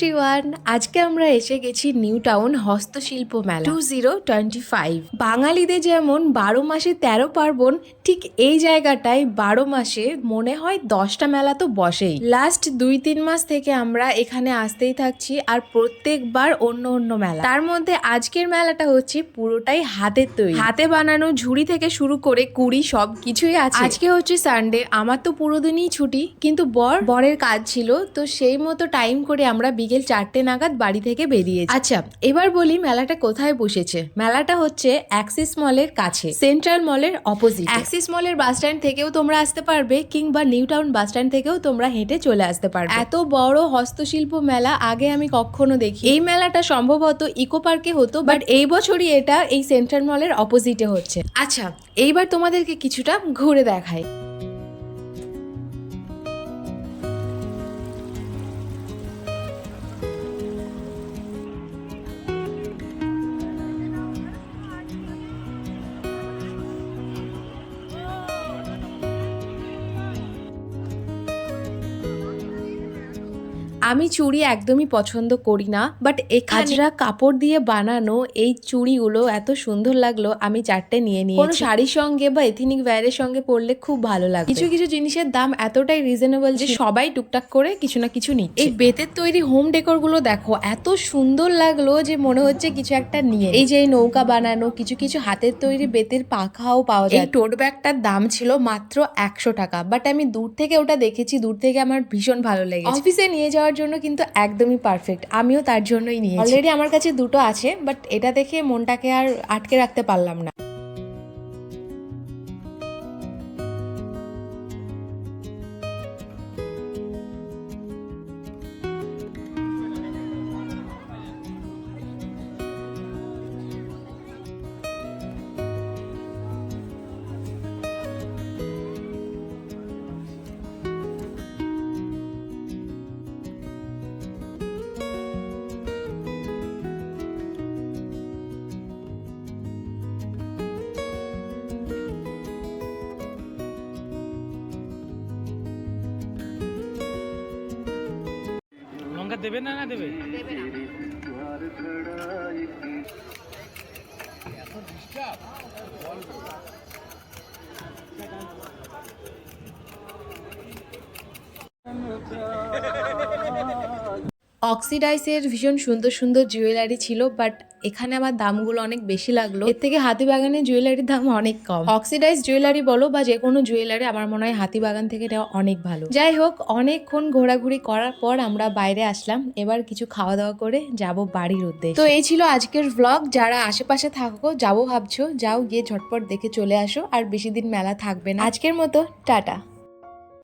Everyone, আজকে আমরা এসে গেছি নিউ টাউন হস্তশিল্প মেলা 2025। বাঙালিদের যেমন 12 মাসে 13 পার্বণ, ঠিক এই জায়গাটায় 12 মাসে মনে হয় 10টা মেলা তো বসেই। লাস্ট 2-3 মাস থেকে আমরা এখানে আসতেই থাকছি, আর প্রত্যেকবার অন্য অন্য মেলা। তার মধ্যে আজকের মেলাটা হচ্ছে পুরোটাই হাতের তৈরি, হাতে বানানো ঝুড়ি থেকে শুরু করে কুড়ি সব কিছুই আছে। আজকে হচ্ছে সানডে, আমার তো পুরো দিনই ছুটি, কিন্তু বরের কাজ ছিল, তো সেই মতো টাইম করে আমরা বিকেল 4টে নাগাদ বাড়ি থেকে বেরিয়েছি। আচ্ছা, এবার বলি মেলাটা কোথায় বসেছে। মেলাটা হচ্ছে অ্যাক্সিস মলের কাছে, সেন্ট্রাল মলের অপোজিট। অ্যাক্সিস মলের বাস স্ট্যান্ড থেকেও তোমরা আসতে পারবে, কিংবা নিউ টাউন বাস স্ট্যান্ড থেকেও তোমরা হেঁটে চলে আসতে পারবে। এত বড় হস্তশিল্প মেলা আগে আমি কখনো দেখি। এই মেলাটা সম্ভবত ইকো পার্কে হতো, বাট এই বছরই এটা এই সেন্ট্রাল মলের অপোজিটে হচ্ছে। আচ্ছা, এইবার তোমাদেরকে কিছুটা ঘুরে দেখাই। আমি চুড়ি একদমই পছন্দ করি না, বাট এখানে কাপড় দিয়ে বানানো এই চুড়িগুলো এত সুন্দর লাগলো, আমি 4টে নিয়ে নিয়েছি। কোনো শাড়ির সঙ্গে বা এথনিক ওয়্যারের সঙ্গে পরলে খুব ভালো লাগে। কিছু কিছু জিনিসের দাম এতটাই রিজনেবল যে সবাই টুকটাক করে কিছু না কিছু নিচ্ছে। এই বেতের তৈরি হোম ডেকোর গুলো দেখো, এত সুন্দর লাগলো যে মনে হচ্ছে কিছু একটা নিয়ে। এই যে এই নৌকা বানানো, কিছু কিছু হাতের তৈরি বেতের পাখাও পাওয়া যায়। এই টোট ব্যাগটার দাম ছিল মাত্র 100 টাকা, বাট আমি দূর থেকে ওটা দেখেছি, দূর থেকে আমার ভীষণ ভালো লেগেছে। অফিসে নিয়ে যাওয়ার জন্য কিন্তু একদমই পারফেক্ট, আমিও তার জন্যই নিয়েছি। অলরেডি আমার কাছে দুটো আছে, বাট এটা দেখে মনটাকে আর আটকে রাখতে পারলাম না। লঙ্কা দেবে না দেবে? অক্সিডাইসের ভীষণ সুন্দর সুন্দর জুয়েলারি ছিল, বাট এখানে আমার দামগুলো অনেক বেশি লাগলো। এর থেকে হাতিবাগানের জুয়েলারির দাম অনেক কম। অক্সিডাইজ জুয়েলারি বলো বা যে কোনো জুয়েলারি, আমার মনে হয় হাতিবাগান থেকে নেওয়া অনেক ভালো। যাই হোক, অনেকক্ষণ ঘোরাঘুরি করার পর আমরা বাইরে আসলাম। এবার কিছু খাওয়া দাওয়া করে যাব বাড়ির উদ্দেশ্যে। তো এই ছিল আজকের ব্লগ। যারা আশেপাশে থাকো, যাবো ভাবছো, যাও, গিয়ে ঝটপট দেখে চলে আসো, আর বেশি দিন মেলা থাকবে না। আজকের মতো টাটা।